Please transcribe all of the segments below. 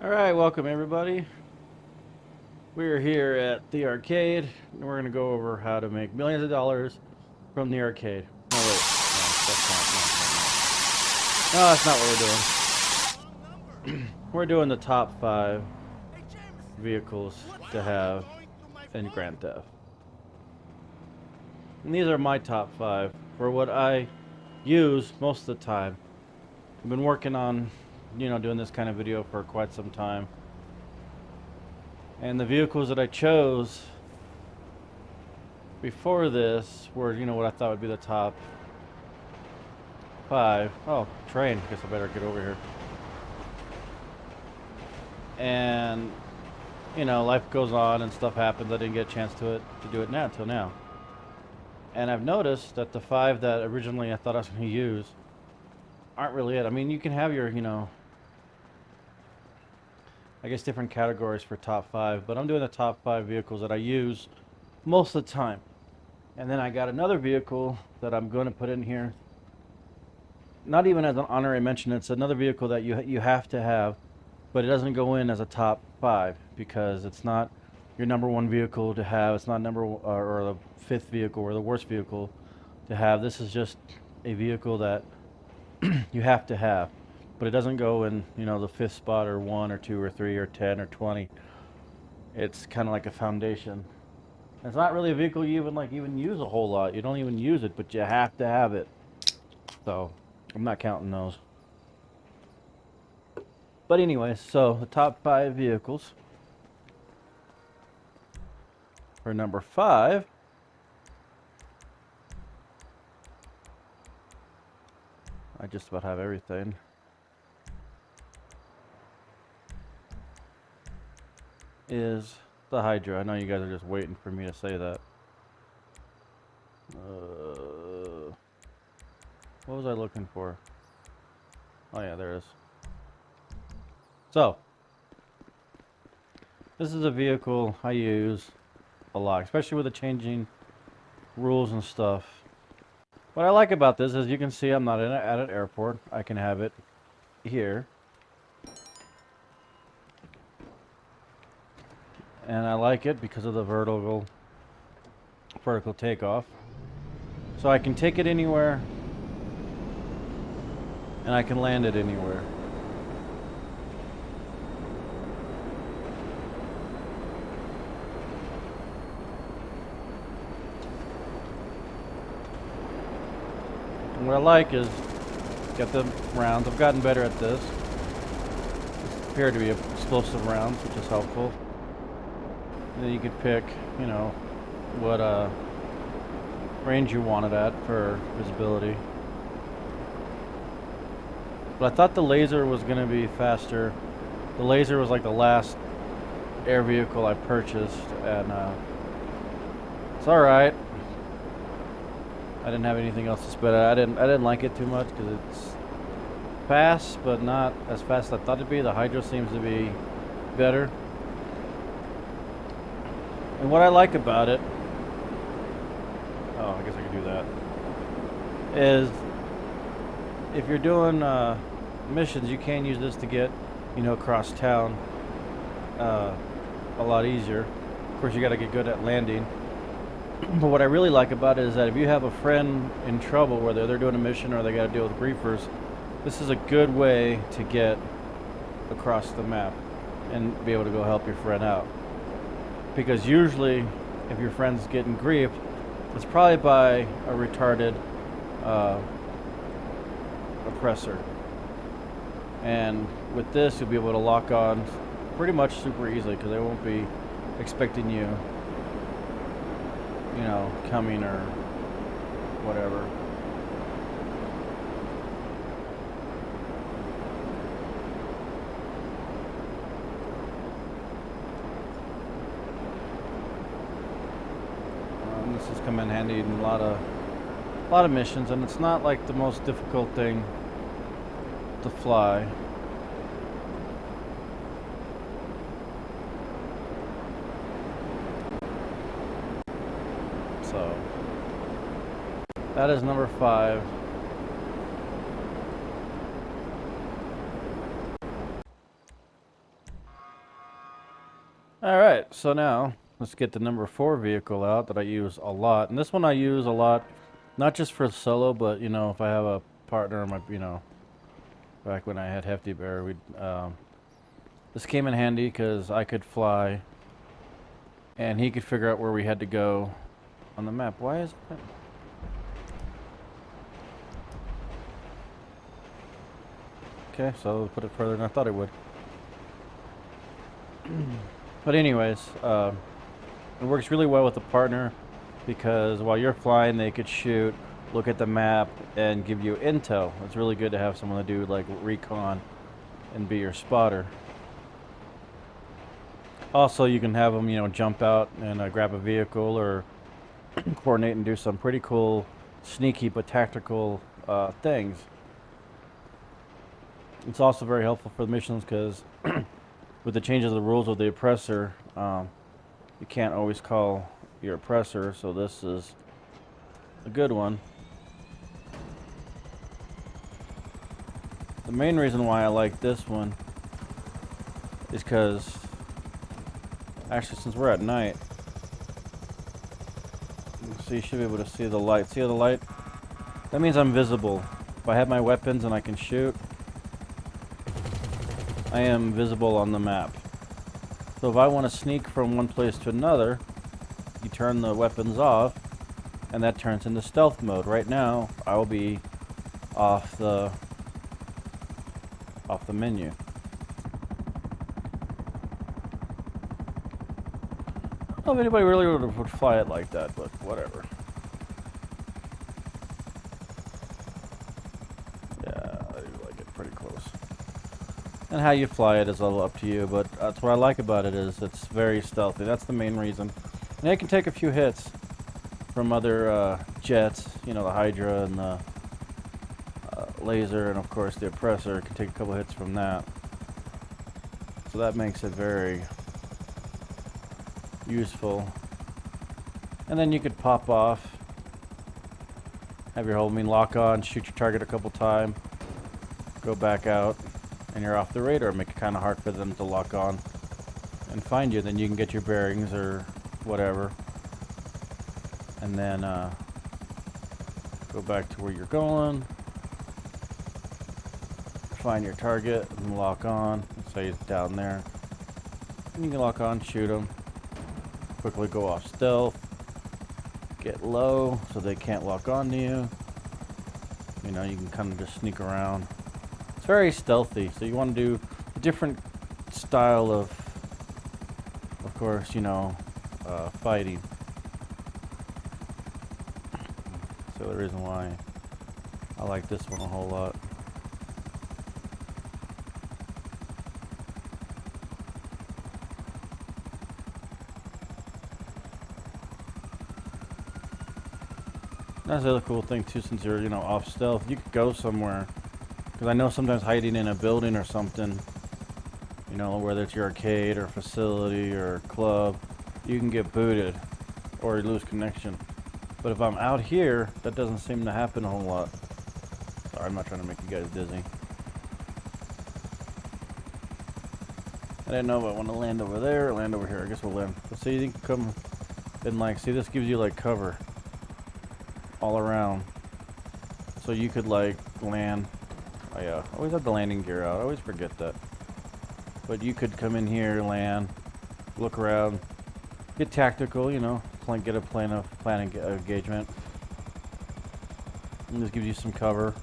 Alright, welcome everybody. We're here at the arcade, and we're going to go over how to make millions of dollars from the arcade. No, wait. No, that's not what we're doing. We're doing the top 5 vehicles to have in Grand Theft. And these are my top 5 for what I use most of the time. I've been working on, doing this kind of video for quite some time. And the vehicles that I chose before this were, what I thought would be the top 5. Oh, train. Guess I better get over here. And, life goes on and stuff happens. I didn't get a chance to do it now, till now. And I've noticed that the 5 that originally I thought I was going to use aren't really it. I mean, you can have your, I guess different categories for top 5, but I'm doing the top 5 vehicles that I use most of the time. And then I got another vehicle that I'm going to put in here. Not even as an honorary mention, it's another vehicle that you have to have, but it doesn't go in as a top 5 because it's not your number 1 vehicle to have. It's not or the 5th vehicle or the worst vehicle to have. This is just a vehicle that you have to have, but it doesn't go in, the 5th spot or 1 or 2 or 3 or 10 or 20. It's kind of like a foundation. It's not really a vehicle you even use a whole lot. You don't even use it, but you have to have it. So I'm not counting those. But anyway, so the top 5 vehicles. For number 5, I just about have everything. Is the Hydra. I know you guys are just waiting for me to say that. What was I looking for? Oh yeah, there it is. So, this is a vehicle I use a lot, especially with the changing rules and stuff. What I like about this is you can see I'm not at an airport. I can have it here. And I like it because of the vertical takeoff. So I can take it anywhere and I can land it anywhere. And what I like is get the rounds. I've gotten better at this. These appear to be explosive rounds, which is helpful. And then you could pick, what range you want it at for visibility. But I thought the laser was going to be faster. The laser was like the last air vehicle I purchased, and it's all right. I didn't have anything else to spit at. I didn't like it too much because it's fast, but not as fast as I thought it'd be. The Hydra seems to be better. And what I like about it, oh, I guess I could do that, is if you're doing missions, you can use this to get, across town a lot easier. Of course, you got to get good at landing. But what I really like about it is that if you have a friend in trouble, whether they're doing a mission or they got to deal with griefers, this is a good way to get across the map and be able to go help your friend out. Because usually, if your friend's getting griefed, it's probably by a retarded oppressor. And with this, you'll be able to lock on pretty much super easily because they won't be expecting you, coming or whatever. This has come in handy in a lot of missions, and it's not like the most difficult thing to fly. So that is number 5. Alright, so now let's get the number 4 vehicle out that I use a lot. And this one I use a lot, not just for solo, but, you know, if I have a partner, you know, back when I had Hefty Bear, this came in handy because I could fly and he could figure out where we had to go on the map. Why is it? Okay, so I'll put it further than I thought it would. But anyways, it works really well with a partner because while you're flying, they could shoot, look at the map, and give you intel. It's really good to have someone to do like recon and be your spotter. Also, you can have them, you know, jump out and grab a vehicle or coordinate and do some pretty cool, sneaky but tactical things. It's also very helpful for the missions because with the changes of the rules of the oppressor, you can't always call your oppressor, so this is a good one. The main reason why I like this one is because, actually, since we're at night, so you should be able to see the light. See the light? That means I'm visible. If I have my weapons and I can shoot, I am visible on the map. So if I want to sneak from one place to another, you turn the weapons off, and that turns into stealth mode. Right now, I will be off the menu. I don't know if anybody really would fly it like that, but whatever. Yeah, I do like it pretty close. And how you fly it is a little up to you, but that's what I like about it is it's very stealthy. That's the main reason. And it can take a few hits from other jets, you know, the Hydra and the laser, and of course the oppressor can take a couple hits from that. So that makes it very useful. And then you could pop off, have your hold lock on, shoot your target a couple times, go back out, and you're off the radar. Make it kind of hard for them to lock on and find you. Then you can get your bearings or whatever, and then go back to where you're going, find your target and lock on. Let's say it's down there, and you can lock on, shoot them, quickly go off stealth, get low so they can't lock on to you. You know, you can kind of just sneak around. It's very stealthy, so you want to do a different style of course, you know, fighting. So the reason why I like this one a whole lot. That's the other cool thing too, since you're, you know, off stealth, you could go somewhere. Because I know sometimes hiding in a building or something, you know, whether it's your arcade or facility or club, you can get booted or you lose connection. But if I'm out here, that doesn't seem to happen a whole lot. Sorry, I'm not trying to make you guys dizzy. I didn't know if I want to land over there or land over here. I guess we'll land. But see, you can come and like, see, this gives you like cover all around. So you could like land. I always have the landing gear out. I always forget that. But you could come in here, land, look around, get tactical, you know, get a plan engagement. And this gives you some cover.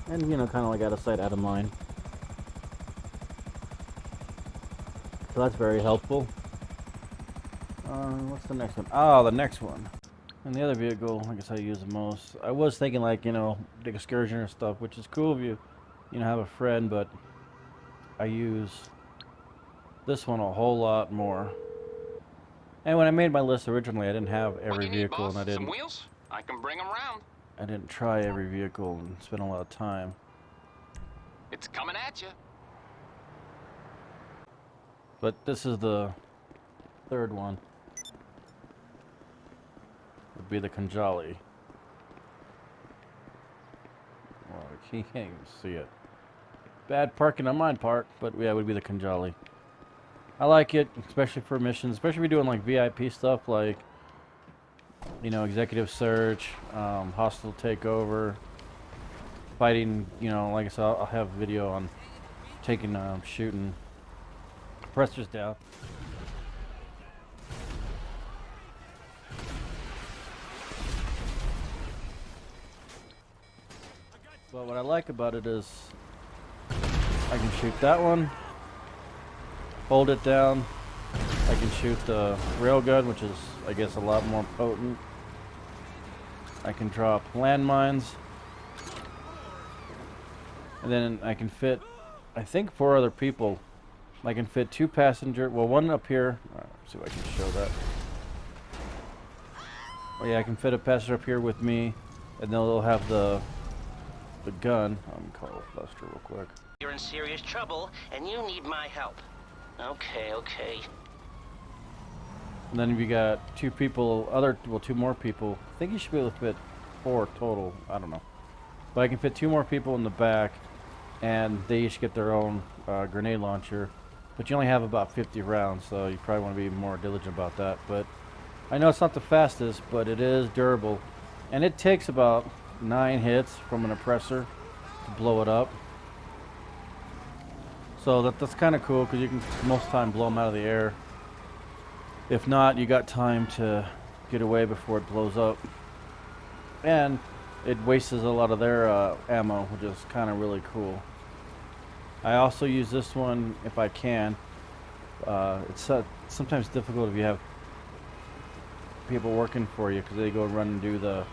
And, you know, kind of like out of sight, out of mind. So that's very helpful. What's the next one? Oh, the next one. And the other vehicle, I guess I use the most. I was thinking like, you know, the excursion or stuff, which is cool if you know, have a friend, but I use this one a whole lot more. And when I made my list originally, I didn't have every vehicle, and I didn't. Some wheels? I can bring them round. I didn't try every vehicle and spend a lot of time. It's coming at you. But this is the third one. Would be the Khanjali. Well, he can't even see it. Bad parking on my part, but yeah, it would be the Khanjali. I like it, especially for missions, especially if you're doing like VIP stuff like, you know, executive search, hostile takeover, fighting, you know, like I said, I'll have a video on taking, shooting oppressors down. But what I like about it is I can shoot that one, hold it down. I can shoot the railgun, which is, I guess, a lot more potent. I can drop landmines. And then I can fit, I think, 4 other people. I can fit 2 passenger, well, one up here. Let's see if I can show that. Oh yeah, I can fit a passenger up here with me, and they'll have the gun. I'm gonna call Lester real quick. You're in serious trouble, and you need my help. Okay, okay. And then if you got 2 people, 2 more people, I think you should be able to fit 4 total. I don't know. But I can fit 2 more people in the back, and they each get their own grenade launcher. But you only have about 50 rounds, so you probably want to be more diligent about that. But I know it's not the fastest, but it is durable. And it takes about 9 hits from an oppressor to blow it up. So that's kind of cool, because you can most of the time blow them out of the air. If not, you got time to get away before it blows up. And it wastes a lot of their ammo, which is kind of really cool. I also use this one if I can. It's sometimes difficult if you have people working for you, because they go run and do the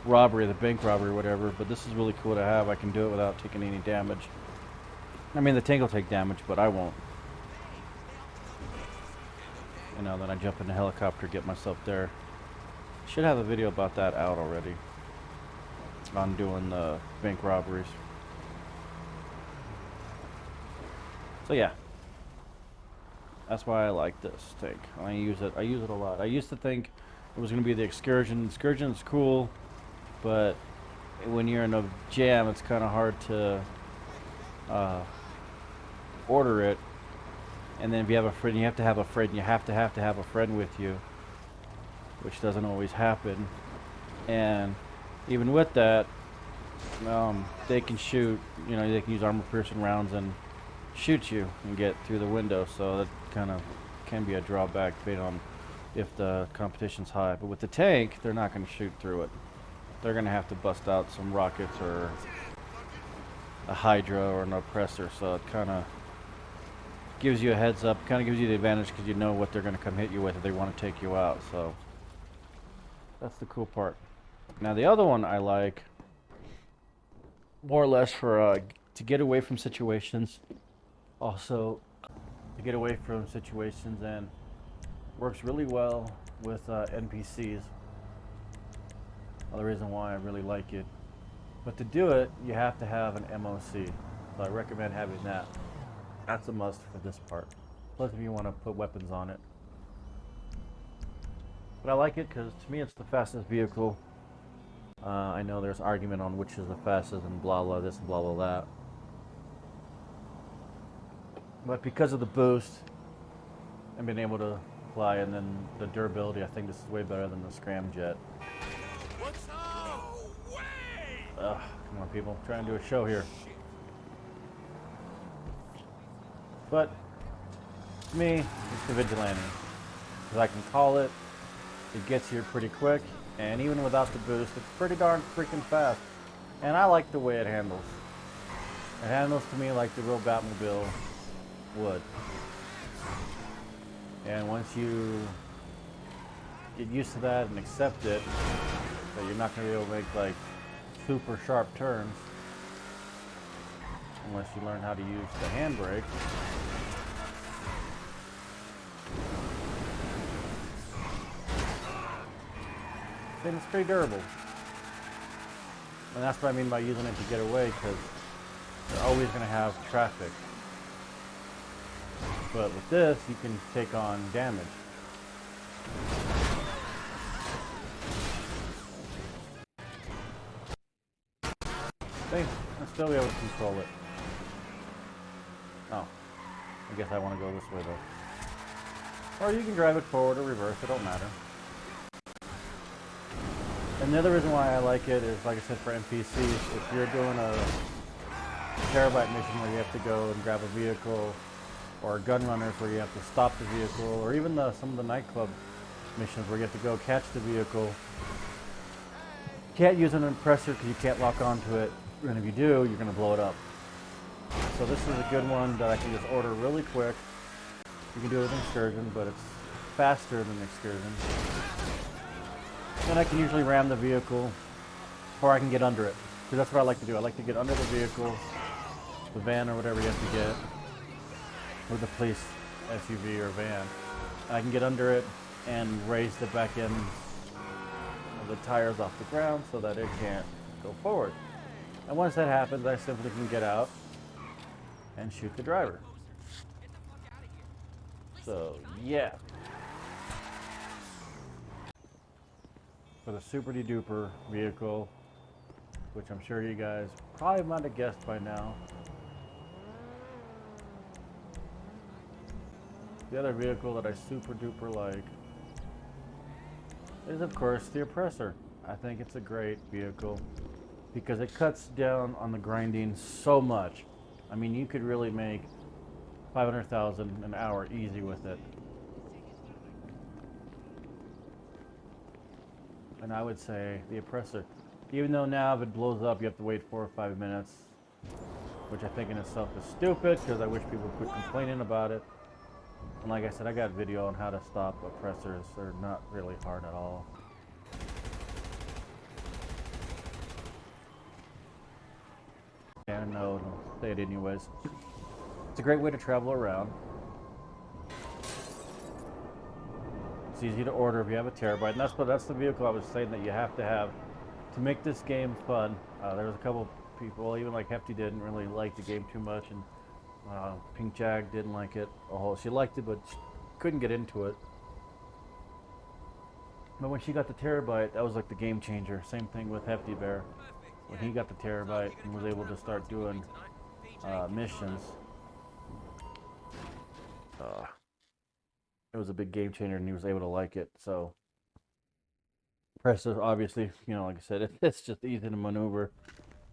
robbery, the bank robbery or whatever. But this is really cool to have. I can do it without taking any damage. I mean, the tank will take damage, but I won't. You know, then I jump in the helicopter, get myself there. Should have a video about that out already. On doing the bank robberies. So yeah, that's why I like this tank. I use it a lot. I used to think it was going to be the Excursion. Excursion's cool, but when you're in a jam, it's kind of hard to order it. And then if you have a friend, you have to have a friend. You have to have a friend with you, which doesn't always happen. And even with that, they can shoot. You know, they can use armor-piercing rounds and shoot you and get through the window. So that kind of can be a drawback, depending on if the competition's high. But with the tank, they're not going to shoot through it. They're going to have to bust out some rockets or a Hydra or an oppressor. So it kind of gives you a heads up. Kind of gives you the advantage, because you know what they're going to come hit you with if they want to take you out. So that's the cool part. Now the other one I like, more or less for to get away from situations. Also to get away from situations, and works really well with NPCs. Another reason why I really like it. But to do it, you have to have an MOC. So I recommend having that. That's a must for this part. Plus if you want to put weapons on it. But I like it because to me it's the fastest vehicle. I know there's argument on which is the fastest and blah blah this and blah blah that. But because of the boost and being able to fly, and then the durability, I think this is way better than the scramjet. What's up? No way! Ugh, come on people, I'm trying to do a show here. But to me, it's the Vigilante. Because I can call it, it gets here pretty quick, and even without the boost, it's pretty darn freaking fast. And I like the way it handles. It handles to me like the real Batmobile would. And once you get used to that and accept it, that you're not going to be able to make like super sharp turns unless you learn how to use the handbrake. Then it's pretty durable. And that's what I mean by using it to get away, because you're always going to have traffic. But with this, you can take on damage. See? I'll still be able to control it. Oh. I guess I want to go this way though. Or you can drive it forward or reverse, it don't matter. And the other reason why I like it is, like I said, for NPCs, if you're doing a terabyte mission where you have to go and grab a vehicle, or gun runners where you have to stop the vehicle, or even some of the nightclub missions where you have to go catch the vehicle, you can't use an oppressor because you can't lock onto it, and if you do, you're going to blow it up. So this is a good one that I can just order really quick. You can do it with Excursion, but it's faster than Excursion. Then I can usually ram the vehicle, or I can get under it. Because that's what I like to do. I like to get under the vehicle, the van or whatever you have to get, with the police SUV or van. I can get under it and raise the back end of the tires off the ground so that it can't go forward. And once that happens, I simply can get out and shoot the driver. So, yeah. For the super duper vehicle, which I'm sure you guys probably might have guessed by now. The other vehicle that I super duper like is, of course, the Oppressor. I think it's a great vehicle because it cuts down on the grinding so much. I mean, you could really make 500,000 an hour easy with it. And I would say the Oppressor, even though now if it blows up you have to wait 4 or 5 minutes, which I think in itself is stupid because I wish people would quit complaining about it. And like I said, I got a video on how to stop oppressors. They're not really hard at all. Yeah, no, I'll say it anyways. It's a great way to travel around. It's easy to order if you have a terabyte, and that's the vehicle I was saying that you have to make this game fun. There was a couple people, even like Hefty, didn't really like the game too much, and Pink Jag didn't like it a whole. She liked it, but she couldn't get into it. But when she got the terabyte, that was like the game changer. Same thing with Hefty Bear. When he got the terabyte and was able to start doing missions, it was a big game changer, and he was able to like it. So, Oppressor, obviously, you know, like I said, it's just easy to maneuver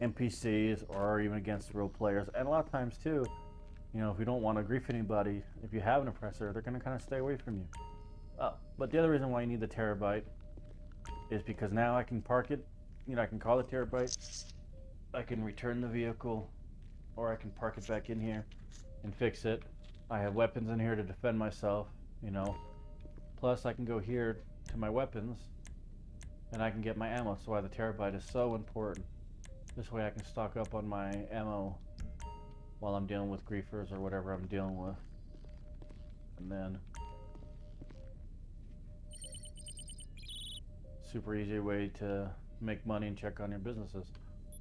NPCs or even against real players. And a lot of times too, you know, if you don't want to grief anybody, if you have an Oppressor, they're going to kind of stay away from you. But the other reason why you need the terabyte is because now I can park it, you know, I can call the terabyte, I can return the vehicle, or I can park it back in here and fix it. I have weapons in here to defend myself, you know. Plus I can go here to my weapons and I can get my ammo. So why the terabyte is so important. This way I can stock up on my ammo while I'm dealing with griefers or whatever I'm dealing with. And then super easy way to make money and check on your businesses.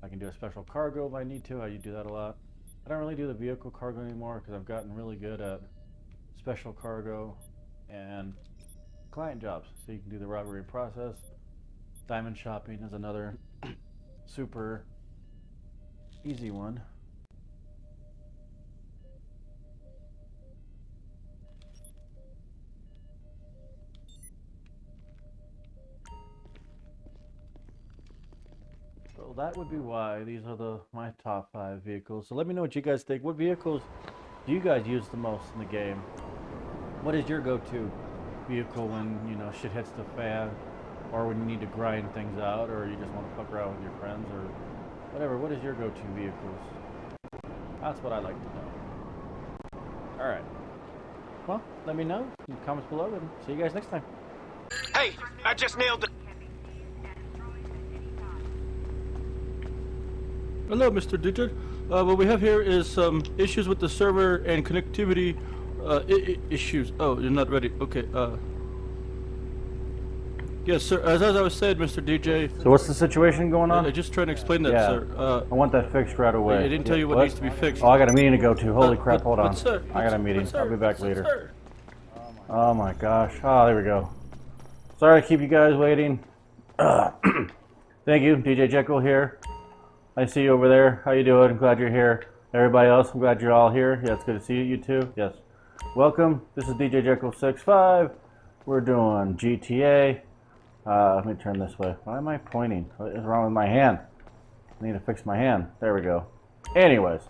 I can do a special cargo if I need to. I do that a lot. I don't really do the vehicle cargo anymore because I've gotten really good at special cargo and client jobs. So you can do the robbery process. Diamond shopping is another super easy one. So that would be why these are my top 5 vehicles. So let me know what you guys think. What vehicles do you guys use the most in the game? What is your go-to vehicle when, you know, shit hits the fan, or when you need to grind things out, or you just want to fuck around with your friends, or whatever? What is your go-to vehicles? That's what I like to know. Alright. Well, let me know in the comments below, and see you guys next time. Hey, I just nailed the... Hello, Mr. DJ. What we have here is some issues with the server and connectivity issues. Oh, you're not ready. Okay. Yes, sir. As I was said, Mr. DJ. So what's the situation going on? Just trying to explain that, Yeah, sir. I want that fixed right away. I didn't tell you what needs to be fixed. Oh, I got a meeting to go to. Holy crap, hold on. But sir, I got a meeting. but sir, I'll be back but later. sir. Oh my gosh. Oh, there we go. Sorry to keep you guys waiting. Thank you, DJ Jekyll here. I see you over there. How you doing? I'm glad you're here. Everybody else, I'm glad you're all here. Yeah, it's good to see you too. Yes. Welcome. This is DJ Jekyll65. We're doing GTA. Let me turn this way. Why am I pointing? What is wrong with my hand? I need to fix my hand. There we go. Anyways,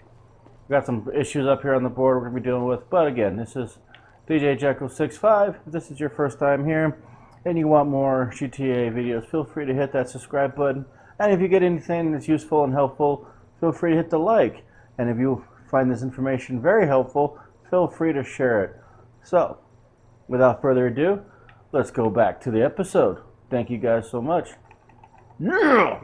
we got some issues up here on the board we're going to be dealing with. But again, this is DJ Jekyll65. If this is your first time here and you want more GTA videos, feel free to hit that subscribe button. And if you get anything that's useful and helpful, feel free to hit the like. And if you find this information very helpful, feel free to share it. So, without further ado, let's go back to the episode. Thank you guys so much. Yeah!